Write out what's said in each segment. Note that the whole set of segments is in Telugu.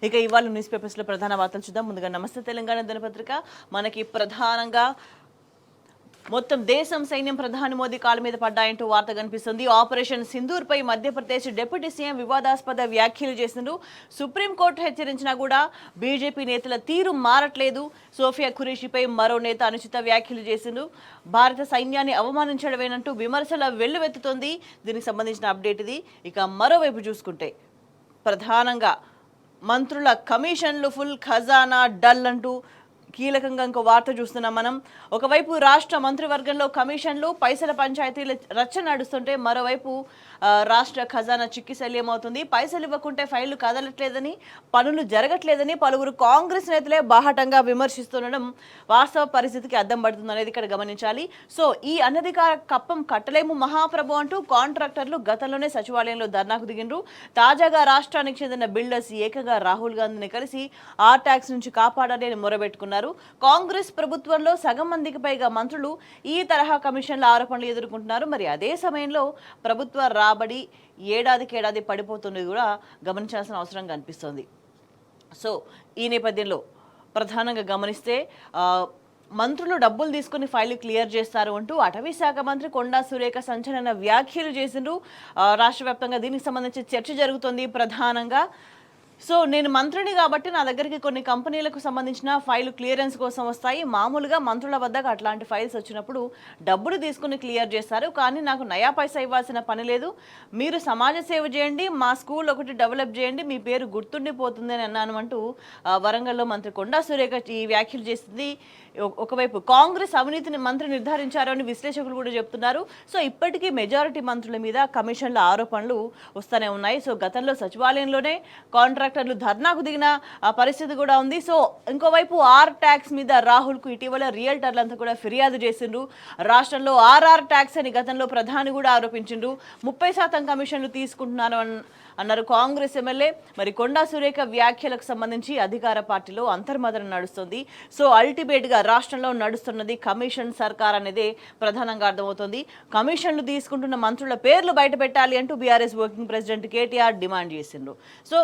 ఇక ఇవాళ న్యూస్ పేపర్స్ లో ప్రధాన వార్తలు చూద్దాం. ముందుగా నమస్తే తెలంగాణ దినపత్రిక మనకి ప్రధానంగా మొత్తం దేశం సైన్యం ప్రధాని మోదీ కాళ్ళ మీద పడ్డాయంటూ వార్త కనిపిస్తుంది. ఆపరేషన్ సింధూర్ పై మధ్యప్రదేశ్ డిప్యూటీ సీఎం వివాదాస్పద వ్యాఖ్యలు చేసిండ్రు. సుప్రీంకోర్టు హెచ్చరించినా కూడా బీజేపీ నేతల తీరు మారట్లేదు. సోఫియా ఖురేషిపై మరో నేత అనుచిత వ్యాఖ్యలు చేసిండ్రు. భారత సైన్యాన్ని అవమానించడమేనంటూ విమర్శల వెల్లువెత్తుతోంది. దీనికి సంబంధించిన అప్డేట్ ఇది. ఇక మరోవైపు చూసుకుంటే ప్రధానంగా మంత్రుల కమిషన్లు ఫుల్ ఖజానా డల్ అంటూ కీలకంగా ఇంకో వార్త చూస్తున్నాం మనం. ఒకవైపు రాష్ట్ర మంత్రివర్గంలో కమిషన్లు పైసల పంచాయతీల రచ్చ నడుస్తుంటే మరోవైపు రాష్ట్ర ఖజానా చిక్కిశల్యం అవుతుంది. పైసలు ఇవ్వకుంటే ఫైళ్లు కదలట్లేదని, పనులు జరగట్లేదని పలువురు కాంగ్రెస్ నేతలే బాహటంగా విమర్శిస్తుండడం వాస్తవ పరిస్థితికి అద్దం పడుతుంది అనేది ఇక్కడ గమనించాలి. సో ఈ అనధికార కప్పం కట్టలేము మహాప్రభు అంటూ కాంట్రాక్టర్లు గతంలోనే సచివాలయంలో ధర్నాకు దిగిండ్రు. తాజాగా రాష్ట్రానికి చెందిన బిల్డర్స్ ఏకంగా రాహుల్ గాంధీని కలిసి ఆర్ ట్యాక్స్ నుంచి కాపాడాలి అని మొరబెట్టుకున్నారు. కాంగ్రెస్ ప్రభుత్వంలో సగం మందికి పైగా మంత్రులు ఈ తరహా కమిషన్ల ఆరోపణలు ఎదుర్కొంటున్నారు. మరి అదే సమయంలో ప్రభుత్వ రాబడి ఏడాదికి పడిపోతున్నది కూడా గమనించాల్సిన అవసరం కనిపిస్తోంది. సో ఈ నేపథ్యంలో ప్రధానంగా గమనిస్తే మంత్రులు డబ్బులు తీసుకుని ఫైళ్లు క్లియర్ చేస్తారు అంటూ అటవీ శాఖ మంత్రి కొండా సురేఖ సంచలన వ్యాఖ్యలు చేసిండ్రు. రాష్ట్ర వ్యాప్తంగా దీనికి సంబంధించి చర్చ జరుగుతోంది ప్రధానంగా. సో నేను మంత్రిని కాబట్టి నా దగ్గరికి కొన్ని కంపెనీలకు సంబంధించిన ఫైల్ క్లియరెన్స్ కోసం వస్తాయి. మామూలుగా మంత్రుల వద్దకు అట్లాంటి ఫైల్స్ వచ్చినప్పుడు డబ్బులు తీసుకుని క్లియర్ చేస్తారు, కానీ నాకు నయా పైసా ఇవ్వాల్సిన పని లేదు. మీరు సమాజ సేవ చేయండి, మా స్కూల్ ఒకటి డెవలప్ చేయండి, మీ పేరు గుర్తుండిపోతుంది అని అన్నాను అంటూ వరంగల్లో మంత్రి కొండా సురేఖ ఈ వ్యాఖ్యలు చేసింది. ఒకవైపు కాంగ్రెస్ అవినీతిని మంత్రి నిర్ధారించారు అని విశ్లేషకులు కూడా చెప్తున్నారు. సో ఇప్పటికీ మెజారిటీ మంత్రుల మీద కమిషన్ల ఆరోపణలు వస్తూనే ఉన్నాయి. సో గతంలో సచివాలయంలోనే కాంట్రాక్టర్లు ధర్నాకు దిగిన పరిస్థితి కూడా ఉంది. సో ఇంకోవైపు ఆర్ ట్యాక్స్ మీద రాహుల్ కు ఇటీవల రియల్టర్లంతా కూడా ఫిర్యాదు చేసిండ్రు. రాష్ట్రంలో ఆర్ఆర్ ట్యాక్స్ అని గతంలో ప్రధాని కూడా ఆరోపించిండ్రు. 30% కమిషన్లు తీసుకుంటున్నారు అన్నారు కాంగ్రెస్ ఎమ్మెల్యే. మరి కొండా సురేఖ వ్యాఖ్యలకు సంబంధించి అధికార పార్టీలో అంతర్మదనం నడుస్తుంది. సో అల్టిమేట్ గా రాష్ట్రంలో నడుస్తున్నది కమిషన్ సర్కార్ అనేది ప్రధానంగా అర్థమవుతుంది. కమిషన్లు తీసుకుంటున్న మంత్రుల పేర్లు బయట పెట్టాలి అంటూ BRS working president KTR demand చేసిండ్రు. సో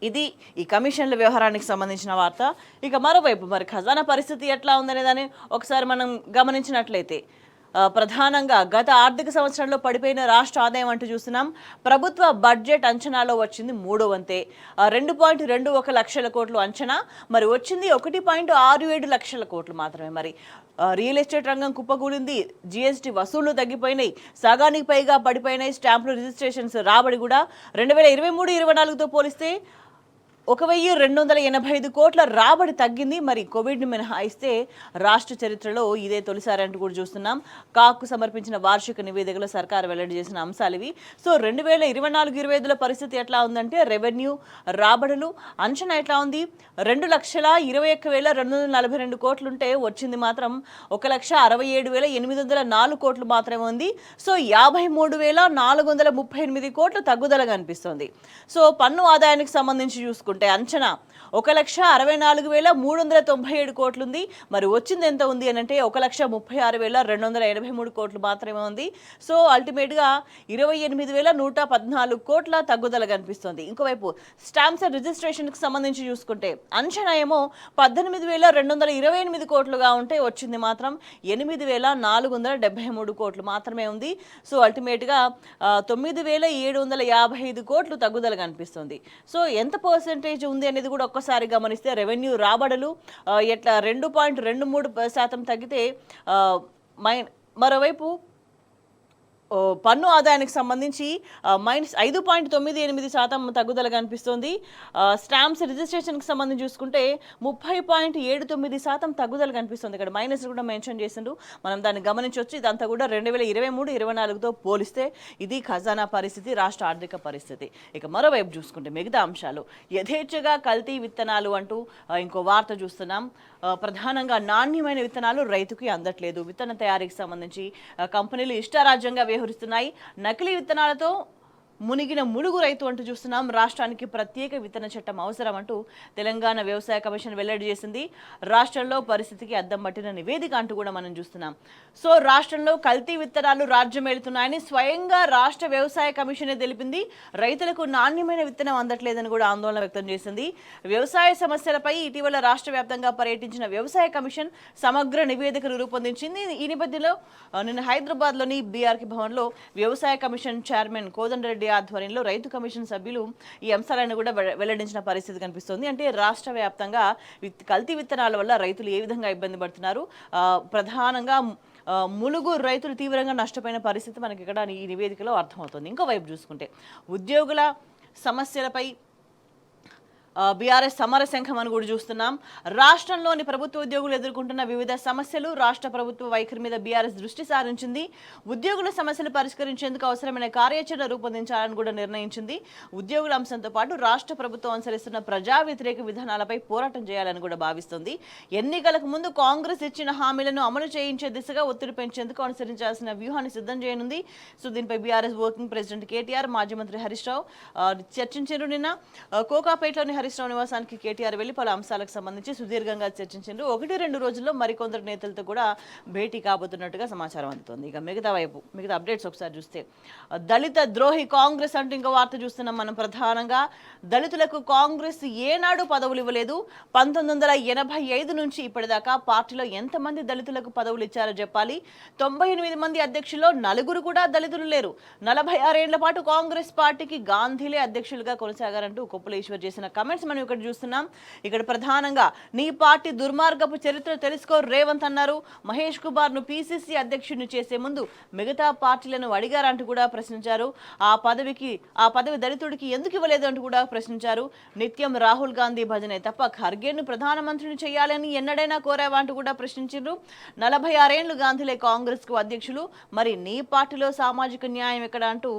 ఇది ఈ కమిషన్ల వ్యవహారానికి సంబంధించిన వార్త. ఇక మరోవైపు మరి ఖజానా పరిస్థితి ఎట్లా ఉందనే దాన్ని ఒకసారి మనం గమనించినట్లయితే ప్రధానంగా గత ఆర్థిక సంవత్సరంలో పడిపోయిన రాష్ట్ర ఆదాయం అంటూ చూస్తున్నాం. ప్రభుత్వ బడ్జెట్ అంచనాలో వచ్చింది 3వ వంతే, 2.21 లక్షల కోట్లు అంచనా. మరి వచ్చింది 1.67 లక్షల కోట్లు మాత్రమే. మరి రియల్ ఎస్టేట్ రంగం కుప్పకూలింది. జీఎస్టీ వసూళ్లు తగ్గిపోయినాయి, సగానికి పైగా పడిపోయినాయి. స్టాంపులు రిజిస్ట్రేషన్స్ రాబడి కూడా 2023-24తో పోలిస్తే 1285 కోట్ల రాబడి తగ్గింది. మరి కోవిడ్ని మినహాయిస్తే రాష్ట్ర చరిత్రలో ఇదే తొలిసారి అంటూ కూడా చూస్తున్నాం. కాకు సమర్పించిన వార్షిక నివేదికలో సర్కారు వెల్లడి చేసిన అంశాలు ఇవి. సో 2024-25లో పరిస్థితి ఎట్లా ఉందంటే రెవెన్యూ రాబడులు అంచనా ఎట్లా ఉంది? 2,21,242 కోట్లుంటే వచ్చింది మాత్రం 1,67,804 కోట్లు మాత్రమే ఉంది. సో 53,438 కోట్ల తగ్గుదల కనిపిస్తుంది. సో పన్ను ఆదాయానికి సంబంధించి చూసుకుంటే అంచనా 1,64,397 కోట్లుంది. మరి వచ్చింది ఎంత ఉంది అని అంటే 1,36,283 కోట్లు మాత్రమే ఉంది. సో అల్టిమేట్ గా 28,114 కోట్ల తగ్గుదల కనిపిస్తుంది. ఇంకోవైపు స్టాంప్స్ అండ్ రిజిస్ట్రేషన్ కి సంబంధించి చూసుకుంటే అంచనా ఏమో 18,228 కోట్లుగా ఉంటే వచ్చింది మాత్రం 8,473 కోట్లు మాత్రమే ఉంది. సో అల్టిమేట్ గా 9,755 కోట్లు తగ్గుదల కనిపిస్తుంది. సో ఎంత పర్సెంటేజ్ ఉంది అనేది కూడా ఒక్కసారి గమనిస్తే రెవెన్యూ రాబడులు ఎట్లా 2.23% తగ్గితే మరోవైపు పన్ను ఆదాయానికి సంబంధించి -5.98% తగ్గుదల కనిపిస్తుంది. స్టాంప్స్ రిజిస్ట్రేషన్కి సంబంధించి చూసుకుంటే 30.79% తగ్గుదల కనిపిస్తుంది. ఇక్కడ మైనస్ కూడా మెన్షన్ చేసిండు, మనం దాన్ని గమనించవచ్చు. ఇదంతా కూడా 2023-24తో పోలిస్తే ఇది ఖజానా పరిస్థితి, రాష్ట్ర ఆర్థిక పరిస్థితి. ఇక మరోవైపు చూసుకుంటే మిగతా అంశాలు యథేచ్ఛగా కల్తీ విత్తనాలు అంటూ ఇంకో వార్త చూస్తున్నాం. ప్రధానంగా నాణ్యమైన విత్తనాలు రైతుకి అందట్లేదు. విత్తన తయారీకి సంబంధించి కంపెనీలు ఇష్టారాజ్యంగా వ్యవహరిస్తున్నాయి. నకిలీ విత్తనాలతో మునిగిన ములుగు రైతు అంటూ చూస్తున్నాం. రాష్ట్రానికి ప్రత్యేక విత్తన చట్టం అవసరం అంటూ తెలంగాణ వ్యవసాయ కమిషన్ వెల్లడి చేసింది. రాష్ట్రంలో పరిస్థితికి అద్దం పట్టిన నివేదిక అంటూ కూడా మనం చూస్తున్నాం. సో రాష్ట్రంలో కల్తీ విత్తనాలు రాజ్యమేలుతున్నాయని స్వయంగా రాష్ట్ర వ్యవసాయ కమిషనే తెలిపింది. రైతులకు నాణ్యమైన విత్తనం అందట్లేదని కూడా ఆందోళన వ్యక్తం చేసింది. వ్యవసాయ సమస్యలపై ఇటీవల రాష్ట్ర వ్యాప్తంగా పర్యటించిన వ్యవసాయ కమిషన్ సమగ్ర నివేదికను రూపొందించింది. ఈ నేపథ్యంలో నిన్న హైదరాబాద్లోని బీఆర్కే భవన్లో వ్యవసాయ కమిషన్ చైర్మన్ కోదండరెడ్డి ఆధ్వర్యంలో రైతు కమిషన్ సభ్యులు ఈ అంశాలను కూడా వెల్లడించిన పరిస్థితి కనిపిస్తోంది. అంటే రాష్ట్ర వ్యాప్తంగా కల్తీ విత్తనాల వల్ల రైతులు ఏ విధంగా ఇబ్బంది పడుతున్నారు, ప్రధానంగా ములుగు రైతులు తీవ్రంగా నష్టపోయిన పరిస్థితి మనకి ఇక్కడ ఈ నివేదికలో అర్థమవుతుంది. ఇంకోవైపు చూసుకుంటే ఉద్యోగుల సమస్యలపై బీఆర్ఎస్ సమరశంఖం అని కూడా చూస్తున్నాం. రాష్ట్రంలోని ప్రభుత్వ ఉద్యోగులు ఎదుర్కొంటున్న వివిధ సమస్యలు, రాష్ట్ర ప్రభుత్వ వైఖరి మీద బీఆర్ఎస్ దృష్టి సారించింది. ఉద్యోగుల సమస్యలు పరిష్కరించేందుకు అవసరమైన కార్యాచరణ రూపొందించాలని కూడా నిర్ణయించింది. ఉద్యోగుల అంశంతో పాటు రాష్ట్ర ప్రభుత్వం అనుసరిస్తున్న ప్రజా వ్యతిరేక విధానాలపై పోరాటం చేయాలని కూడా భావిస్తుంది. ఎన్నికలకు ముందు కాంగ్రెస్ ఇచ్చిన హామీలను అమలు చేయించే దిశగా ఒత్తిడి పెంచేందుకు అనుసరించాల్సిన వ్యూహాన్ని సిద్ధం చేయనుంది. సో దీనిపై బీఆర్ఎస్ వర్కింగ్ ప్రెసిడెంట్ కేటీఆర్, మాజీ మంత్రి హరీష్ రావు చర్చించారు. నిన్న కోకాపేటలోని హరీష్ రావు నివాసానికి కేటీఆర్ వెళ్లి పలు అంశాలకు సంబంధించి సుదీర్ఘంగా చర్చించారు. 1-2 రోజుల్లో మరికొందరు నేతలతో కూడా భేటీ కాబోతున్నట్టుగా సమాచారం అందుతోంది. ఇక మిగతా అప్డేట్స్ ఒకసారి చూస్తే దళిత ద్రోహి కాంగ్రెస్ అంటూ ఇంకో వార్త చూస్తున్నాం మనం. ప్రధానంగా దళితులకు కాంగ్రెస్ ఏనాడు పదవులు ఇవ్వలేదు. 1985 నుంచి ఇప్పటిదాకా పార్టీలో ఎంతమంది దళితులకు పదవులు ఇచ్చారో చెప్పాలి. 98 మంది అధ్యక్షుల్లో 4 కూడా దళితులు లేరు. 46 ఏళ్ల పాటు కాంగ్రెస్ పార్టీకి గాంధీలే అధ్యక్షులుగా కొనసాగారంటూ కొప్పుల ఈశ్వర్ చేసిన కమెంట్స్ మనం ఇక్కడ చూస్తున్నాం. ఇక్కడ ప్రధానంగా నీ పార్టీ దుర్మార్గపు చరిత్ర తెలుసుకో రేవంత్ అన్నారు. మహేష్ కుమార్ ను పీసీసీ అధ్యక్షుడిని చేసే ముందు మిగతా పార్టీలను అడిగారంటూ కూడా ప్రశ్నించారు. ఆ పదవి దళితుడికి ఎందుకు ఇవ్వలేదు అంటూ కూడా ప్రశ్నించారు. నిత్యం రాహుల్ గాంధీ భజనే తప్ప ఖర్గేను ప్రధానమంత్రిని చేయాలని ఎన్నడైనా కోరావా అంటూ కూడా ప్రశ్నించారు. 46 ఏళ్లు గాంధీలే కాంగ్రెస్ కు అధ్యక్షులు, మరి నీ పార్టీలో సామాజిక న్యాయం ఎక్కడ అంటూ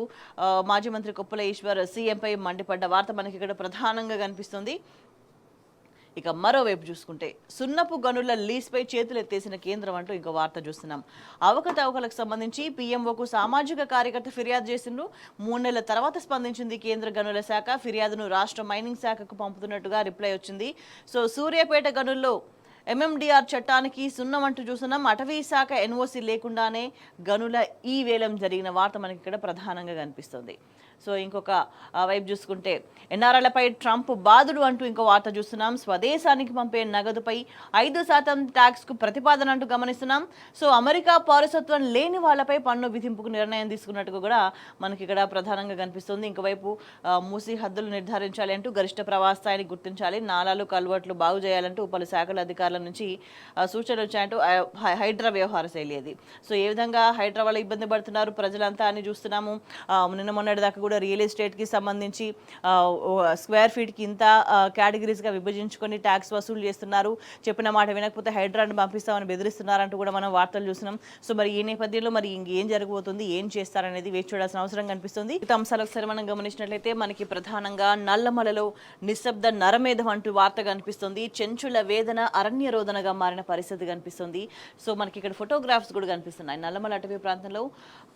మాజీ మంత్రి కొప్పుల ఈశ్వర్ సీఎంపై మండిపడ్డ వార్త మనకి ఇక్కడ ప్రధానంగా కనిపిస్తుంది. ఇక మరోవైపు చూసుకుంటే సున్నపు గనుల లీజ్పై చేతులు ఎత్తేసిన కేంద్రం అంటూ ఇంకో వార్త చూస్తున్నాం. అవకతవకలకు సంబంధించి పీఎంఓకు సామాజిక కార్యకర్త ఫిర్యాదు చేసిండ్రు. 3 నెలల తర్వాత స్పందించింది కేంద్ర గనుల శాఖ. ఫిర్యాదును రాష్ట్ర మైనింగ్ శాఖకు పంపుతున్నట్టుగా రిప్లై వచ్చింది. సో సూర్యాపేట గనుల్లో ఎంఎండిఆర్ చట్టానికి సున్నం అంటూ చూస్తున్నాం. అటవీ శాఖ ఎన్ఓసి లేకుండానే గనుల ఈ వేలం జరిగిన వార్త మనకి ఇక్కడ ప్రధానంగా కనిపిస్తుంది. సో ఇంకొక వైపు చూసుకుంటే ఎన్ఆర్ఐలపై ట్రంప్ బాధుడు అంటూ ఇంకో వార్త చూస్తున్నాం. స్వదేశానికి పంపే నగదుపై 5% ట్యాక్స్కు ప్రతిపాదన అంటూ గమనిస్తున్నాం. సో అమెరికా పౌరసత్వం లేని వాళ్లపై పన్ను విధింపుకు నిర్ణయం తీసుకున్నట్టుగా కూడా మనకి ఇక్కడ ప్రధానంగా కనిపిస్తుంది. ఇంకోవైపు మూసి హద్దులు నిర్ధారించాలి అంటూ గరిష్ట ప్రవాసాన్ని గుర్తించాలి, నాలాలు కల్వర్ట్లు బాగు చేయాలంటూ పలు శాఖల అధికారుల నుంచి సూచనలు వచ్చాయంటూ హైడ్రా వ్యవహార శైలి అది. సో ఏ విధంగా హైడ్రా వల్ల ఇబ్బంది పడుతున్నారు ప్రజలంతా అని చూస్తున్నాము. నిన్న మొన్నటి దాకా కూడా రియల్ ఎస్టేట్కి సంబంధించి స్క్వేర్ ఫీట్కి ఇంత కేటగిరీస్గా విభజించుకొని ట్యాక్స్ వసూలు చేస్తున్నారు, చెప్పిన మాట వినకపోతే హైడ్రాని పంపిస్తామని బెదిరిస్తున్నారంటూ కూడా మనం వార్తలు చూస్తున్నాం. సో మరి ఈ నేపథ్యంలో మరి ఇంకేం జరగబోతుంది, ఏం చేస్తారనేది వేచి చూడాల్సిన అవసరం కనిపిస్తుంది. ఈ అంశాలు ఒకసారి మనం గమనించినట్లయితే మనకి ప్రధానంగా నల్లమలలో నిశ్శబ్ద నరమేధం అంటూ వార్త కనిపిస్తుంది. చెంచుల వేదన అరణ్య రోదనగా మారిన పరిస్థితి కనిపిస్తుంది. సో మనకి ఇక్కడ ఫోటోగ్రాఫ్స్ కూడా కనిపిస్తున్నాయి. నల్లమల అటవీ ప్రాంతంలో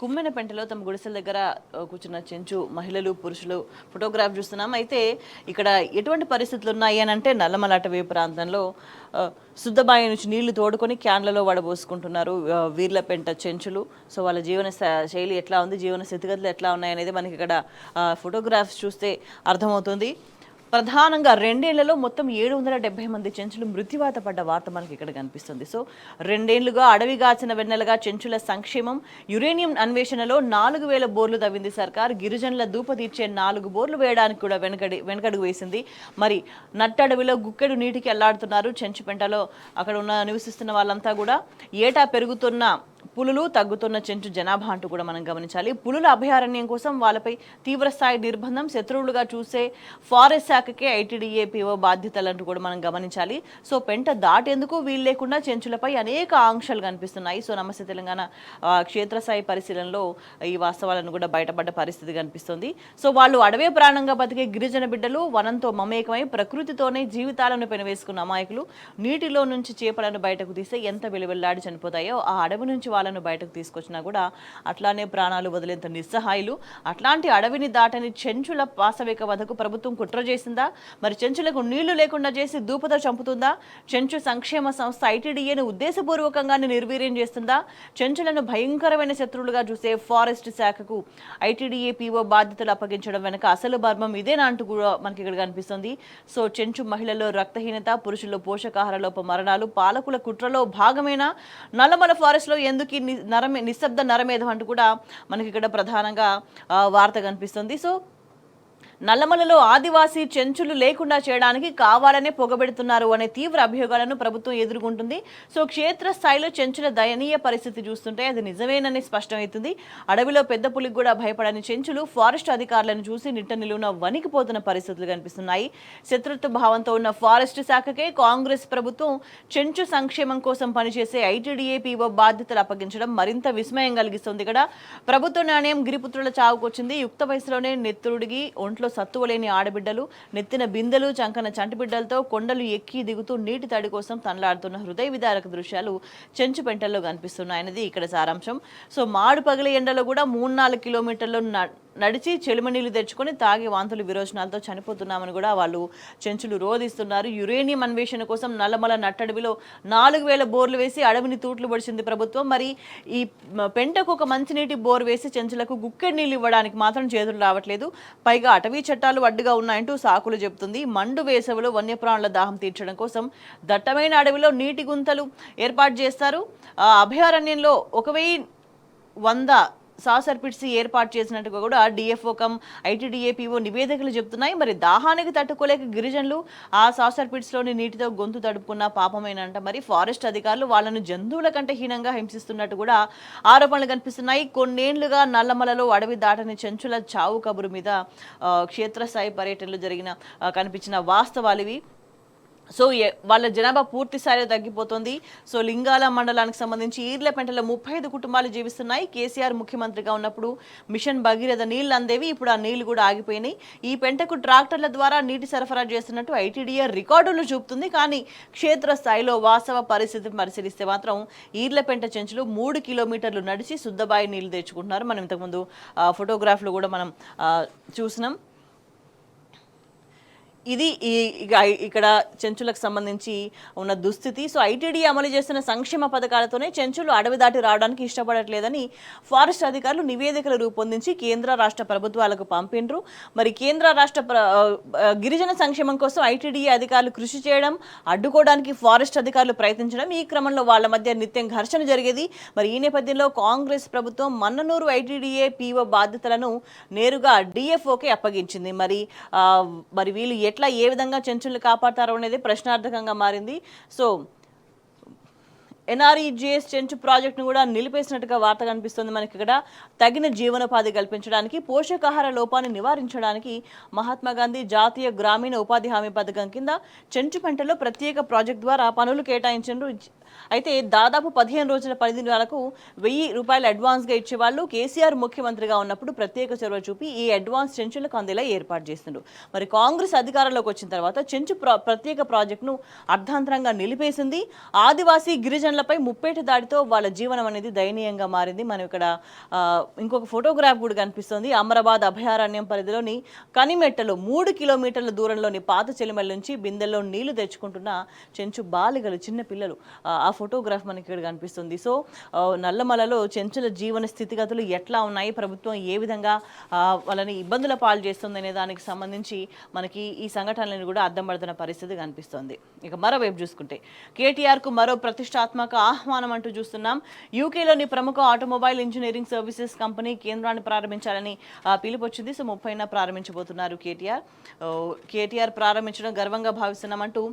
కుమ్మెనపెంటలో తమ గుడిసెల దగ్గర కూర్చున్న చెంచు మహిళలు, పురుషులు ఫోటోగ్రాఫ్ చూస్తున్నాం. అయితే ఇక్కడ ఎటువంటి పరిస్థితులు ఉన్నాయి అని అంటే నల్లమల అటవీ ప్రాంతంలో శుద్ధబాయి నుంచి నీళ్లు తోడుకొని క్యాన్లలో వడబోసుకుంటున్నారు వీర్లపెంట చెంచులు. సో వాళ్ళ జీవన శైలి ఎట్లా ఉంది, జీవన స్థితిగతులు ఎట్లా ఉన్నాయి అనేది మనకి ఇక్కడ ఫోటోగ్రాఫ్స్ చూస్తే అర్థమవుతుంది. ప్రధానంగా 2 ఏళ్లలో మొత్తం 770 మంది చెంచులు మృత్యువాత పడ్డ వార్త మనకి ఇక్కడ కనిపిస్తుంది. సో 2 ఏళ్లుగా అడవిగాచిన వెన్నెలగా చెంచుల సంక్షేమం, యురేనియం అన్వేషణలో 4000 బోర్లు తవ్వింది సర్కార్. గిరిజనుల దూపతీర్చే 4 బోర్లు వేయడానికి కూడా వెనకడుగు వేసింది. మరి నట్టడవిలో గుక్కెడు నీటికి అల్లాడుతున్నారు చెంచుపెంటలో అక్కడ నివసిస్తున్న వాళ్ళంతా కూడా. ఏటా పెరుగుతున్న పులులు, తగ్గుతున్న చెంచు జనాభా అంటూ కూడా మనం గమనించాలి. పులుల అభయారణ్యం కోసం వాళ్ళపై తీవ్రస్థాయి నిర్బంధం, శత్రువులుగా చూసే ఫారెస్ట్ శాఖకే ఐటీడీఏ పీఓ బాధ్యతలంటూ కూడా మనం గమనించాలి. సో పెంట దాటేందుకు వీలు లేకుండా చెంచులపై అనేక ఆంక్షలు కనిపిస్తున్నాయి. సో నమస్తే తెలంగాణ క్షేత్రస్థాయి పరిశీలనలో ఈ వాస్తవాలను కూడా బయటపడ్డ పరిస్థితి కనిపిస్తుంది. సో వాళ్ళు అడవే ప్రాణంగా బతికే గిరిజన బిడ్డలు వనంతో మమేకమై ప్రకృతితోనే జీవితాలను పెనవేసుకున్న అమాయకులు నీటిలో నుంచి చేపలను బయటకు తీస్తే ఎంత వెలువెల్లాడి చనిపోతాయో ఆ అడవి నుంచి వాళ్ళను బయటకు తీసుకొచ్చినా కూడా అట్లానే ప్రాణాలు వదిలేంత నిస్సహాయులు. అట్లాంటి అడవిని దాటని చెంచుల పాశవిక వధకు ప్రభుత్వం కుట్ర చేసిందా? మరి చెంచులకు నీళ్లు లేకుండా చేసి దూపతో చంపుతుందా? చెంచు సంక్షేమ సంస్థ ఐటీడీఏను ఉద్దేశపూర్వకంగానే నిర్వీర్యం చేస్తుందా? చెంచులను భయంకరమైన శత్రువులుగా చూసే ఫారెస్ట్ శాఖకు ఐటీడీఏ పీఓ బాధ్యతలు అప్పగించడం వెనక అసలు మర్మం ఇదేనా అంటూ కూడా మనకి ఇక్కడ కనిపిస్తుంది. సో చెంచు మహిళల్లో రక్తహీనత, పురుషుల్లో పోషకాహార లోప మరణాలు పాలకుల కుట్రలో భాగమేనా? నల్లమల ఫారెస్ట్ లో ఎందుకు నిశ్శబ్ద నరమేధం అంటూ కూడా మనకి ఇక్కడ ప్రధానంగా వార్త కనిపిస్తుంది. సో నల్లమలలో ఆదివాసీ చెంచులు లేకుండా చేయడానికి కావాలనే పొగబెడుతున్నారు అనే తీవ్ర అభియోగాలను ప్రభుత్వం ఎదుర్కొంటుంది. సో క్షేత్రస్థాయిలో చెంచుల దయనీయ పరిస్థితి చూస్తుంటే అది నిజమేనని స్పష్టమవుతుంది. అడవిలో పెద్ద పులికి కూడా భయపడని చెంచులు ఫారెస్ట్ అధికారులను చూసి నిట్ట నిలువున వణికిపోతున్న పరిస్థితులు కనిపిస్తున్నాయి. శత్రుత్వ భావంతో ఉన్న ఫారెస్ట్ శాఖకే కాంగ్రెస్ ప్రభుత్వం చెంచు సంక్షేమం కోసం పనిచేసే ఐటీడీఏ పీఓ బాధ్యతలు అప్పగించడం మరింత విస్మయం కలిగిస్తుంది. ఇక్కడ ప్రభుత్వ నాణ్యం గిరిపుత్రుల చావుకొచ్చింది. యుక్త వయసులోనే నెత్తురుడిగి ఒంట్లో సత్తువలేని ఆడబిడ్డలు, నెత్తిన బిందెలు, చంకన చంటిబిడ్డలతో కొండలు ఎక్కి దిగుతూ నీటి తడి కోసం తనలాడుతున్న హృదయ విదారక దృశ్యాలు చెంచు పెంటల్లో కనిపిస్తున్నాయనేది ఇక్కడ సారాంశం. సో మాడు పగిలే ఎండలో కూడా 3-4 కిలోమీటర్లు నడిచి చెలిమ నీళ్లు తెచ్చుకొని తాగి వాంతులు విరోచనాలతో చనిపోతున్నామని కూడా వాళ్ళు చెంచులు రోధిస్తున్నారు. యురేనియం అన్వేషణ కోసం నల్లమల నట్టడవిలో 4000 బోర్లు వేసి అడవిని తూట్లు పడిచింది ప్రభుత్వం. మరి ఈ పెంటకు ఒక మంచినీటి బోర్ వేసి చెంచులకు గుక్కెడి నీళ్లు ఇవ్వడానికి మాత్రం చేతులు రావట్లేదు. పైగా అటవీ చట్టాలు అడ్డుగా ఉన్నాయంటూ సాకులు చెబుతుంది. మండు వేసవిలో వన్యప్రాణుల దాహం తీర్చడం కోసం దట్టమైన అడవిలో నీటి గుంతలు ఏర్పాటు చేస్తారు. అభయారణ్యంలో 1100 సాసర్ పిట్స్ ఏర్పాటు చేసినట్టుగా కూడా డిఎఫ్ఓ కమ్ ఐటీడీఏ పీఓ నివేదికలు చెబుతున్నాయి. మరి దాహానికి తట్టుకోలేక గిరిజనులు ఆ సాసర్ పిట్స్లోని నీటితో గొంతు తడుపుకున్న పాపమేనంట. మరి ఫారెస్ట్ అధికారులు వాళ్ళను జంతువుల కంటే హీనంగా హింసిస్తున్నట్టు కూడా ఆరోపణలు కనిపిస్తున్నాయి. కొన్నేళ్లుగా నల్లమలలో అడవి దాటని చెంచుల చావు కబురు మీద క్షేత్రస్థాయి పర్యటనలు కనిపించిన వాస్తవాలు ఇవి. సో వాళ్ళ జనాభా పూర్తి స్థాయిలో తగ్గిపోతుంది. సో లింగాల మండలానికి సంబంధించి ఈర్లపెంటలో 35 కుటుంబాలు జీవిస్తున్నాయి. కేసీఆర్ ముఖ్యమంత్రిగా ఉన్నప్పుడు మిషన్ భగీరథ నీళ్లు అందేవి. ఇప్పుడు ఆ నీళ్లు కూడా ఆగిపోయినాయి. ఈ పెంటకు ట్రాక్టర్ల ద్వారా నీటి సరఫరా చేస్తున్నట్టు ఐటీడీఏ రికార్డులు చూపుతుంది. కానీ క్షేత్రస్థాయిలో వాస్తవ పరిస్థితిని పరిశీలిస్తే మాత్రం ఈర్లపెంట చెంచులు 3 కిలోమీటర్లు నడిచి శుద్ధబాయి నీళ్లు తెచ్చుకుంటున్నారు. మనం ఇంతకుముందు ఫోటోగ్రాఫ్లు కూడా మనం చూసినాం. ఇది ఇక్కడ చెంచులకు సంబంధించి ఉన్న దుస్థితి. సో ఐటీడీ అమలు చేస్తున్న సంక్షేమ పథకాలతోనే చెంచులు అడవి దాటి రావడానికి ఇష్టపడట్లేదని ఫారెస్ట్ అధికారులు నివేదికలు రూపొందించి కేంద్ర రాష్ట్ర ప్రభుత్వాలకు పంపిండ్రు. మరి కేంద్ర రాష్ట్ర గిరిజన సంక్షేమం కోసం ఐటీడీఏ అధికారులు కృషి చేయడం, అడ్డుకోవడానికి ఫారెస్ట్ అధికారులు ప్రయత్నించడం, ఈ క్రమంలో వాళ్ళ మధ్య నిత్యం ఘర్షణ జరిగేది. మరి ఈ నేపథ్యంలో కాంగ్రెస్ ప్రభుత్వం మన్ననూరు ఐటీడీఏ పీఓ బాధ్యతలను నేరుగా డిఎఫ్ఓకే అప్పగించింది. మరి వీళ్ళు ఎట్లా ఏ విధంగా చెంచుల్ని కాపాడతారో అనేది ప్రశ్నార్థకంగా మారింది. సో ఎన్ఆర్ఈజీఎస్ చెంచు ప్రాజెక్టును కూడా నిలిపేసినట్టుగా వార్త కనిపిస్తుంది మనకి. ఇక్కడ తగిన జీవనోపాధి కల్పించడానికి, పోషకాహార లోపాన్ని నివారించడానికి మహాత్మా గాంధీ జాతీయ గ్రామీణ ఉపాధి హామీ పథకం కింద చెంచు పంటలో ప్రత్యేక ప్రాజెక్ట్ ద్వారా పనులు కేటాయించారు. అయితే దాదాపు 15 రోజుల పరిధి వరకు ₹1000 అడ్వాన్స్గా ఇచ్చేవాళ్ళు. కేసీఆర్ ముఖ్యమంత్రిగా ఉన్నప్పుడు ప్రత్యేక చొరవ చూపి ఈ అడ్వాన్స్ చెంచులకు అందేలా ఏర్పాటు చేస్తున్నారు. మరి కాంగ్రెస్ అధికారంలోకి వచ్చిన తర్వాత చెంచు ప్రత్యేక ప్రాజెక్టును అర్ధాంతరంగా నిలిపేసింది. ఆదివాసీ గిరిజనులపై ముప్పేట దాడితో వాళ్ళ జీవనం అనేది దయనీయంగా మారింది. మనం ఇక్కడ ఇంకొక ఫోటోగ్రాఫ్ కూడా కనిపిస్తుంది. అమరాబాద్ అభయారణ్యం పరిధిలోని కనిమెట్టలో 3 కిలోమీటర్ల దూరంలోని పాత చెలిమల నుంచి బిందెల్లో నీళ్లు తెచ్చుకుంటున్న చెంచు బాలికలు, చిన్న పిల్లలు, ఆ ఫోటోగ్రాఫ్ మనకి ఇక్కడ కనిపిస్తుంది. సో నల్లమలలో చెంచుల జీవన స్థితిగతులు ఎట్లా ఉన్నాయి, ప్రభుత్వం ఏ విధంగా వాళ్ళని ఇబ్బందుల పాలు చేస్తుంది అనే దానికి సంబంధించి మనకి ఈ సంఘటనలను కూడా అద్దం పడుతున్న పరిస్థితి కనిపిస్తుంది. ఇక మరోవైపు చూసుకుంటే కేటీఆర్కు మరో ప్రతిష్టాత్మక ఆహ్వానం అంటూ చూస్తున్నాం. యూకేలోని ప్రముఖ ఆటోమొబైల్ ఇంజనీరింగ్ సర్వీసెస్ కంపెనీ కేంద్రాన్ని ప్రారంభించాలని పిలుపొచ్చింది. సో 30న ప్రారంభించబోతున్నారు కేటీఆర్ ప్రారంభించడం గర్వంగా భావిస్తున్నామంటూ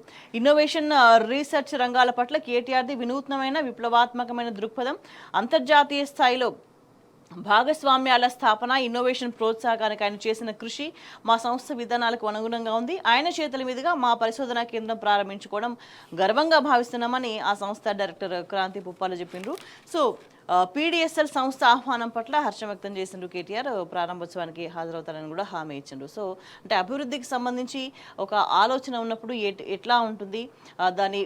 ఇన్నోవేషన్ రీసెర్చ్ రంగాల పట్ల కేటీఆర్ది వినూత్నమైన విప్లవాత్మకమైన దృక్పథం, అంతర్జాతీయ స్థాయిలో భాగస్వామ్యాల స్థాపన, ఇన్నోవేషన్ ప్రోత్సాహానికి ఆయన చేసిన కృషి మా సంస్థ విధానాలకు అనుగుణంగా ఉంది. ఆయన చేతుల మీదుగా మా పరిశోధనా కేంద్రం ప్రారంభించుకోవడం గర్వంగా భావిస్తున్నామని ఆ సంస్థ డైరెక్టర్ క్రాంతి పుప్పాల చెప్పిండ్రు. సో పీడిఎస్ఎల్ సంస్థ ఆహ్వానం పట్ల హర్షం వ్యక్తం చేసిండ్రు కేటీఆర్. ప్రారంభోత్సవానికి హాజరవుతారని కూడా హామీ ఇచ్చిండ్రు. సో అంటే అభివృద్ధికి సంబంధించి ఒక ఆలోచన ఉన్నప్పుడు ఎట్లా ఉంటుంది, దాని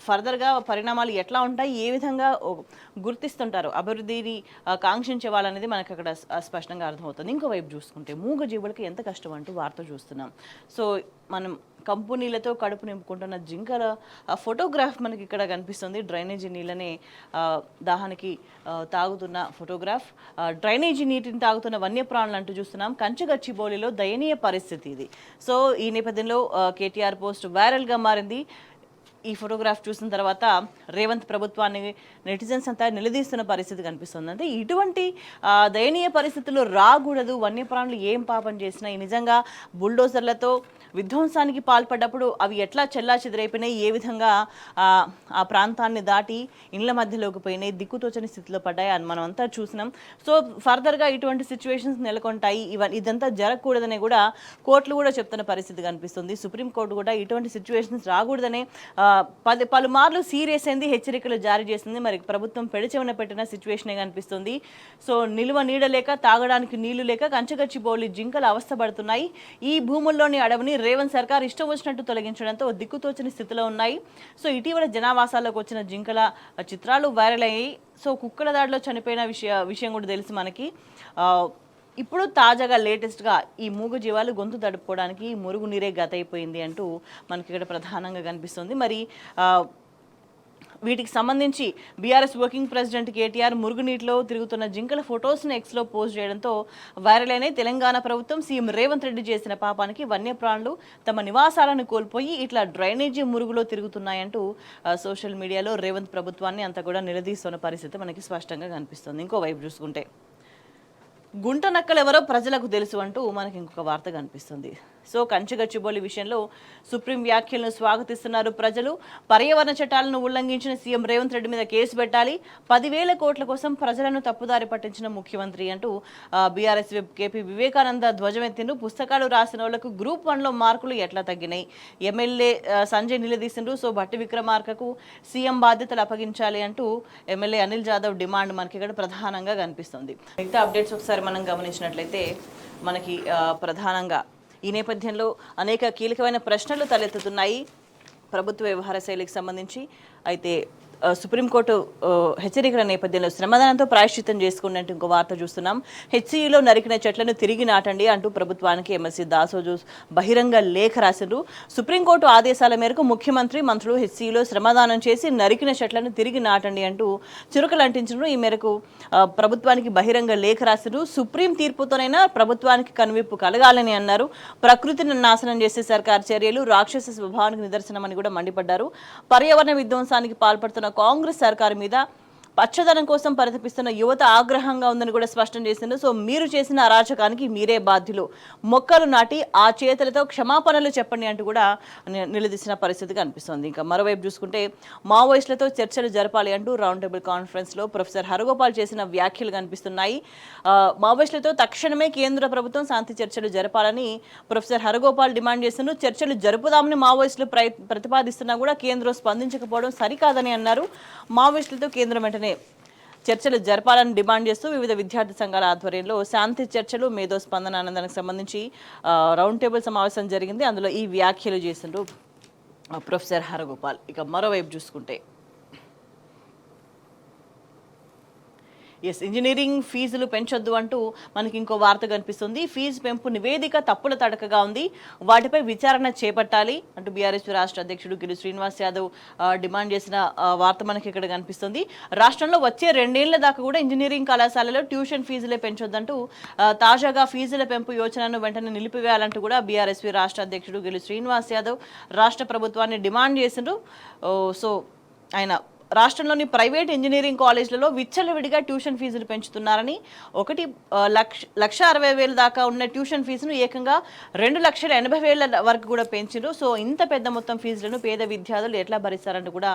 ఫర్దర్గా పరిణామాలు ఎట్లా ఉంటాయి, ఏ విధంగా గుర్తిస్తుంటారు అభివృద్ధిని కాంక్షించే వాళ్ళనేది మనకు అక్కడ స్పష్టంగా అర్థమవుతుంది. ఇంకోవైపు చూసుకుంటే మూగజీవులకి ఎంత కష్టం అంటూ వార్త చూస్తున్నాం. సో మనం కంపెనీలతో కడుపు నింపుకుంటున్న జింకల ఫోటోగ్రాఫ్ మనకి ఇక్కడ కనిపిస్తుంది. డ్రైనేజీ నీళ్ళని దాహానికి తాగుతున్న ఫోటోగ్రాఫ్, డ్రైనేజీ నీటిని తాగుతున్న వన్యప్రాణులు అంటూ చూస్తున్నాం. కంచగచ్చిబౌలిలో దయనీయ పరిస్థితి ఇది. సో ఈ నేపథ్యంలో కేటీఆర్ పోస్ట్ వైరల్గా మారింది. ఈ ఫోటోగ్రాఫ్ చూసిన తర్వాత రేవంత్ ప్రభుత్వాన్ని నెటిజన్స్ అంతా నిలదీస్తున్న పరిస్థితి కనిపిస్తుంది. అంటే ఇటువంటి దయనీయ పరిస్థితుల్లో రాకూడదు, వన్యప్రాణులు ఏం పాపం చేసినా నిజంగా బుల్డోజర్లతో విధ్వంసానికి పాల్పడ్డప్పుడు అవి ఎట్లా చెల్లా చెదిరైపోయినాయి, ఏ విధంగా ఆ ప్రాంతాన్ని దాటి ఇండ్ల మధ్యలోకి పోయినాయి, దిక్కుతోచని స్థితిలో పడ్డాయి అని మనం అంతా చూసినాం. సో ఫర్దర్గా ఇటువంటి సిచ్యువేషన్స్ నెలకొంటాయి. ఇదంతా జరగకూడదని కూడా కోర్టులు కూడా చెప్తున్న పరిస్థితి కనిపిస్తుంది. సుప్రీంకోర్టు కూడా ఇటువంటి సిచ్యువేషన్స్ రాకూడదనే పలుమార్లు సీరియస్ అయింది, హెచ్చరికలు జారీ చేసింది. మరి ప్రభుత్వం పెడచెవిన పెట్టిన సిచ్యువేషనే కనిపిస్తుంది. సో నిల్వ నీడ లేక, తాగడానికి నీళ్లు లేక కంచగచ్చిబౌలి జింకలు అవస్థపడుతున్నాయి. ఈ భూముల్లోని అడవిని రేవంత్ సర్కార్ ఇష్టం వచ్చినట్టు తొలగించడంతో దిక్కుతోచని స్థితిలో ఉన్నాయి. సో ఇటీవల జనావాసాల్లోకి వచ్చిన జింకల చిత్రాలు వైరల్ అయ్యాయి. సో కుక్కల దాడిలో చనిపోయిన విషయం కూడా తెలుసు మనకి. ఇప్పుడు తాజాగా లేటెస్ట్గా ఈ మూగజీవాలు గొంతు తడుపుకోవడానికి మురుగునీరే గతైపోయింది అంటూ మనకి ఇక్కడ ప్రధానంగా కనిపిస్తుంది. మరి వీటికి సంబంధించి బీఆర్ఎస్ వర్కింగ్ ప్రెసిడెంట్ కేటీఆర్ మురుగునీటిలో తిరుగుతున్న జింకల ఫొటోస్ను ఎక్స్లో పోస్ట్ చేయడంతో వైరల్ అయిన తెలంగాణ ప్రభుత్వం సీఎం రేవంత్ రెడ్డి చేసిన పాపానికి వన్యప్రాణులు తమ నివాసాలను కోల్పోయి ఇట్లా డ్రైనేజీ మురుగులో తిరుగుతున్నాయంటూ సోషల్ మీడియాలో రేవంత్ ప్రభుత్వాన్ని అంతా కూడా నిలదీస్తున్న పరిస్థితి మనకి స్పష్టంగా కనిపిస్తుంది. ఇంకోవైపు చూసుకుంటే గుంట నక్కలెవరో ప్రజలకు తెలుసు అంటూ మనకి ఇంకొక వార్త కనిపిస్తుంది. సో కంచగచ్చిబౌలి విషయంలో సుప్రీం వ్యాఖ్యలను స్వాగతిస్తున్నారు ప్రజలు. పర్యావరణ చట్టాలను ఉల్లంఘించిన సీఎం రేవంత్ రెడ్డి మీద కేసు పెట్టాలి, 10,000 కోట్ల కోసం ప్రజలను తప్పుదారి పట్టించిన ముఖ్యమంత్రి అంటూ బీఆర్ఎస్ కేపీ వివేకానంద ధ్వజమెత్తిండు. పుస్తకాలు రాసిన వాళ్లకు గ్రూప్ 1లో మార్కులు ఎట్లా తగ్గినాయి, ఎమ్మెల్యే సంజయ్ నిలదీసిండ్రు. సో భట్టి విక్రమార్కకు సీఎం బాధ్యతలు అప్పగించాలి అంటూ ఎమ్మెల్యే అనిల్ జాదవ్ డిమాండ్ మనకి ఇక్కడ ప్రధానంగా కనిపిస్తుంది. మిగతా అప్డేట్స్ ఒకసారి మనం గమనించినట్లయితే మనకి ప్రధానంగా ఈ నేపథ్యంలో అనేక కీలకమైన ప్రశ్నలు తలెత్తుతున్నాయి ప్రభుత్వ వ్యవహార శైలికి సంబంధించి. అయితే సుప్రీంకోర్టు హెచ్చరికల నేపథ్యంలో శ్రమదానంతో ప్రాయశ్చిత్తం చేసుకున్నట్టు ఇంకో వార్త చూస్తున్నాం. హెచ్సియులో నరికిన చెట్లను తిరిగి నాటండి అంటూ ప్రభుత్వానికి ఎమ్మెల్సీ దాసోజు బహిరంగ లేఖ రాశారు. సుప్రీంకోర్టు ఆదేశాల మేరకు ముఖ్యమంత్రి మంత్రులు హెచ్సియులో శ్రమదానం చేసి నరికిన చెట్లను తిరిగి నాటండి అంటూ చురుకలు అంటించారు. ఈ మేరకు ప్రభుత్వానికి బహిరంగ లేఖ రాశారు. సుప్రీం తీర్పుతోనైనా ప్రభుత్వానికి కనువిప్పు కలగాలని అన్నారు. ప్రకృతిని నాశనం చేసే సర్కార్ చర్యలు రాక్షస స్వభావానికి నిదర్శనమని కూడా మండిపడ్డారు. పర్యావరణ విధ్వంసానికి పాల్పడుతున్న కాంగ్రెస్ సర్కారు మీద పచ్చదనం కోసం పరితపిస్తున్న యువత ఆగ్రహంగా ఉందని కూడా స్పష్టం చేసింది. సో మీరు చేసిన అరాచకానికి మీరే బాధ్యులు, మొక్కలు నాటి ఆ చేతులతో క్షమాపణలు చెప్పండి అంటూ కూడా నిలదీసిన పరిస్థితి కనిపిస్తుంది. ఇంకా మరోవైపు చూసుకుంటే మావోయిస్టులతో చర్చలు జరపాలి అంటూ రౌండ్ టేబుల్ కాన్ఫరెన్స్లో ప్రొఫెసర్ హరగోపాల్ చేసిన వ్యాఖ్యలు కనిపిస్తున్నాయి. మావోయిస్టులతో తక్షణమే కేంద్ర ప్రభుత్వం శాంతి చర్చలు జరపాలని ప్రొఫెసర్ హరగోపాల్ డిమాండ్ చేస్తున్నారు. చర్చలు జరుపుదామని మావోయిస్టులు ప్రతిపాదిస్తున్నా కూడా కేంద్రం స్పందించకపోవడం సరికాదని అన్నారు. మావోయిస్టులతో కేంద్రం వెంటనే చర్చలు జరపాలని డిమాండ్ చేస్తూ వివిధ విద్యార్థి సంఘాల ఆధ్వర్యంలో శాంతి చర్చలు మేధో స్పందన ఆనందానికి సంబంధించి రౌండ్ టేబుల్ సమావేశం జరిగింది. అందులో ఈ వ్యాఖ్యలు చేసిండ్రు ప్రొఫెసర్ హరగోపాల్. ఇక మరోవైపు చూసుకుంటే ఇంజనీరింగ్ ఫీజులు పెంచొద్దు అంటూ మనకి ఇంకో వార్త కనిపిస్తుంది. ఫీజు పెంపు నివేదిక తప్పుల తడకగా ఉంది, వాటిపై విచారణ చేపట్టాలి అంటూ బీఆర్ఎస్ రాష్ట్ర అధ్యక్షుడు గిరి శ్రీనివాస్ యాదవ్ డిమాండ్ చేసిన వార్త మనకి ఇక్కడ కనిపిస్తుంది. రాష్ట్రంలో వచ్చే 2 ఏళ్ల దాకా కూడా ఇంజనీరింగ్ కళాశాలలో ట్యూషన్ ఫీజులే పెంచొద్దంటూ తాజాగా ఫీజుల పెంపు యోచనను వెంటనే నిలిపివేయాలంటూ కూడా బీఆర్ఎస్ రాష్ట్ర అధ్యక్షుడు గిరి శ్రీనివాస్ యాదవ్ రాష్ట్ర ప్రభుత్వాన్ని డిమాండ్ చేసిండ్రు. సో ఆయన రాష్ట్రంలోని ప్రైవేట్ ఇంజనీరింగ్ కాలేజీలలో విచ్చలవిడిగా ట్యూషన్ ఫీజులు పెంచుతున్నారని, 1,60,000 దాకా ఉన్న ట్యూషన్ ఫీజును ఏకంగా 2,80,000 వరకు కూడా పెంచారు. సో ఇంత పెద్ద మొత్తం ఫీజులను పేద విద్యార్థులు ఎట్లా భరిస్తారంటూ కూడా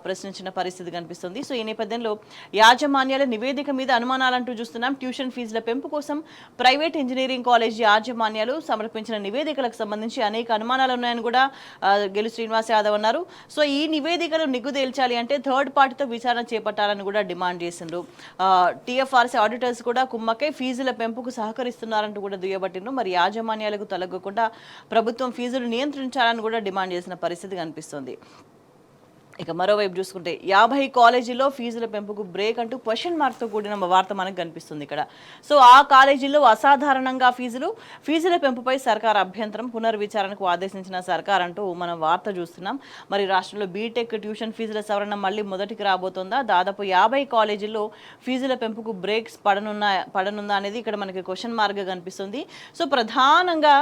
ప్రశ్నించిన పరిస్థితి కనిపిస్తుంది. సో ఈ నేపథ్యంలో యాజమాన్యాల నివేదిక మీద అనుమానాలంటూ చూస్తున్నాం. ట్యూషన్ ఫీజుల పెంపు కోసం ప్రైవేట్ ఇంజనీరింగ్ కాలేజీ యాజమాన్యాలు సమర్పించిన నివేదికలకు సంబంధించి అనేక అనుమానాలు ఉన్నాయని కూడా గెలు శ్రీనివాస్ యాదవ్ అన్నారు. సో ఈ నివేదికలు నిగ్గుదేల్చాలి అంటే థర్డ్ పార్టీతో విచారణ చేపట్టాలని కూడా డిమాండ్ చేసిండ్రు. టీఎఫ్ఆర్సీ ఆడిటర్స్ కూడా కుమ్మకై ఫీజుల పెంపుకు సహకరిస్తున్నారంటూ కూడా దుయ్యబట్టిండ్రు. మరి యాజమాన్యాలకు తలగ్గకుండా ప్రభుత్వం ఫీజులు నియంత్రించాలని కూడా డిమాండ్ చేసిన పరిస్థితి కనిపిస్తుంది. ఇక మరోవైపు చూసుకుంటే 50 కాలేజీల్లో ఫీజుల పెంపుకు బ్రేక్ అంటూ క్వశ్చన్ మార్క్తో కూడిన వార్త మనకు కనిపిస్తుంది ఇక్కడ. సో ఆ కాలేజీల్లో అసాధారణంగా ఫీజుల పెంపుపై సర్కార్ అభ్యంతరం పునర్విచారణకు ఆదేశించిన సర్కార్ అంటూ మనం వార్త చూస్తున్నాం. మరి రాష్ట్రంలో బీటెక్ ట్యూషన్ ఫీజుల సవరణ మళ్ళీ మొదటికి రాబోతోందా? దాదాపు 50 కాలేజీల్లో ఫీజుల పెంపుకు బ్రేక్స్ పడనుందా అనేది ఇక్కడ మనకి క్వశ్చన్ మార్క్గా కనిపిస్తుంది. సో ప్రధానంగా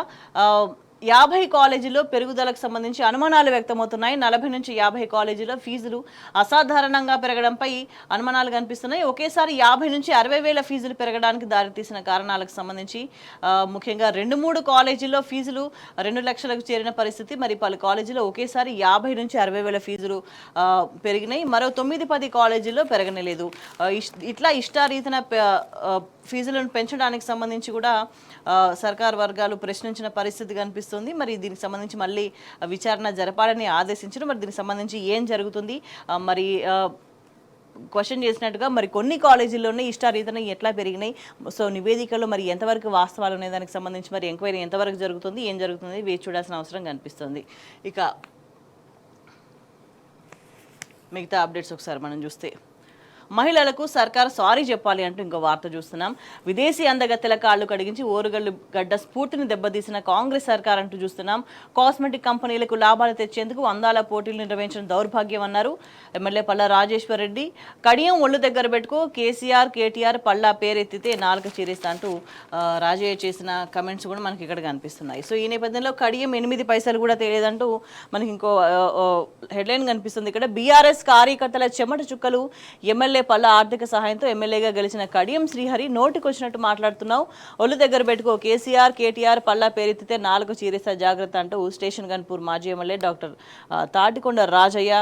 50 కాలేజీల్లో పెరుగుదలకు సంబంధించి అనుమానాలు వ్యక్తమవుతున్నాయి. 40 నుంచి 50 కాలేజీలో ఫీజులు అసాధారణంగా పెరగడంపై అనుమానాలు కనిపిస్తున్నాయి. ఒకేసారి 50 నుంచి 60,000 ఫీజులు పెరగడానికి దారితీసిన కారణాలకు సంబంధించి ముఖ్యంగా 2-3 కాలేజీల్లో ఫీజులు 2 లక్షలకు చేరిన పరిస్థితి. మరి పలు కాలేజీలో ఒకేసారి 50 నుంచి 60,000 ఫీజులు పెరిగినాయి. మరో 9-10 కాలేజీల్లో పెరగనేలేదు. ఇట్లా ఇష్టారీతిన ఫీజులను పెంచడానికి సంబంధించి కూడా సర్కార్ వర్గాలు ప్రశ్నించిన పరిస్థితి కనిపిస్తుంది. మరి దీనికి సంబంధించి మళ్ళీ విచారణ జరపాలని ఆదేశించారు. మరి దీనికి సంబంధించి ఏం జరుగుతుంది, మరి క్వశ్చన్ చేసినట్టుగా మరి కొన్ని కాలేజీల్లోనే ఇష్టారీతన ఎట్లా పెరిగినాయి, సో నివేదికలో మరి ఎంతవరకు వాస్తవాలు ఉన్నాయి, దానికి సంబంధించి మరి ఎంక్వైరీ ఎంతవరకు జరుగుతుంది, ఏం జరుగుతుంది వేచి చూడాల్సిన అవసరం కనిపిస్తుంది. ఇక మిగతా అప్డేట్స్ ఒకసారి మనం చూస్తే, మహిళలకు సర్కార్ సారీ చెప్పాలి అంటూ ఇంకో వార్త చూస్తున్నాం. విదేశీ అందగత్తెల కాళ్లు కడిగించి ఓరుగల్లు గడ్డ స్ఫూర్తిని దెబ్బతీసిన కాంగ్రెస్ సర్కార్ అంటూ చూస్తున్నాం. కాస్మెటిక్ కంపెనీలకు లాభాలు తెచ్చేందుకు అందాల పోటీలు నిర్వహించిన దౌర్భాగ్యం అన్నారు ఎమ్మెల్యే పల్లా రాజేశ్వర్ రెడ్డి. కడియం ఒళ్ళు దగ్గర పెట్టుకో కేసీఆర్ కేటీఆర్ పల్లా పేరెత్తితే నాలుక చీరేస్తా అంటూ రాజయ్య చేసిన కమెంట్స్ కూడా మనకి ఇక్కడ కనిపిస్తున్నాయి. సో ఈ నేపథ్యంలో కడియం 8 పైసలు కూడా తెలియదంటూ మనకి ఇంకో హెడ్లైన్ కనిపిస్తుంది ఇక్కడ. బీఆర్ఎస్ కార్యకర్తల చెమట చుక్కలు, ఎమ్మెల్యే పల్లా ఆర్థిక సహాయంతో ఎమ్మెల్యేగా గెలిచిన కడియం శ్రీహరి నోటికొచ్చినట్టు మాట్లాడుతున్నావు, ఒళ్ళు దగ్గర పెట్టుకో కేసీఆర్ కేటీఆర్ పల్లా పేరెత్తితే నాలుగు చీరేసా జాగ్రత్త అంటూ స్టేషన్ గన్పూర్ మాజీ ఎమ్మెల్యే డాక్టర్ తాటికొండ రాజయ్య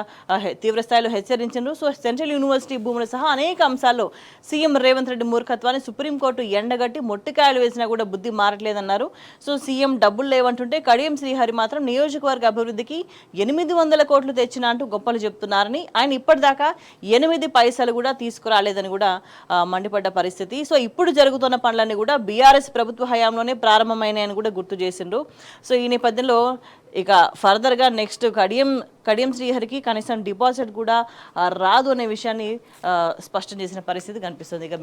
తీవ్రస్థాయిలో హెచ్చరించారు. సో సెంట్రల్ యూనివర్సిటీ భూములు సహా అనేక అంశాల్లో సీఎం రేవంత్ రెడ్డి మూర్ఖత్వాన్ని సుప్రీంకోర్టు ఎండగట్టి మొట్టికాయలు వేసినా కూడా బుద్ధి మారట్లేదన్నారు. సో సీఎం డబ్బులు లేవంటుంటే కడియం శ్రీహరి మాత్రం నియోజకవర్గ అభివృద్ధికి 800 కోట్లు తెచ్చినా అంటూ గొప్పలు చెప్తున్నారని, ఆయన ఇప్పటిదాకా 8 పైసలు కూడా తీసుకురాలేదని కూడా మండిపడ్డ పరిస్థితి. సో ఇప్పుడు జరుగుతున్న పనులన్నీ కూడా బీఆర్ఎస్ ప్రభుత్వ హయాంలోనే ప్రారంభమైనాయని కూడా గుర్తు చేసిండ్రు. సో ఈ నేపథ్యంలో ఇక ఫర్దర్గా నెక్స్ట్ కడియం శ్రీహరికి కనీసం డిపాజిట్ కూడా రాదు అనే విషయాన్ని స్పష్టం చేసిన పరిస్థితి కనిపిస్తుంది. ఇక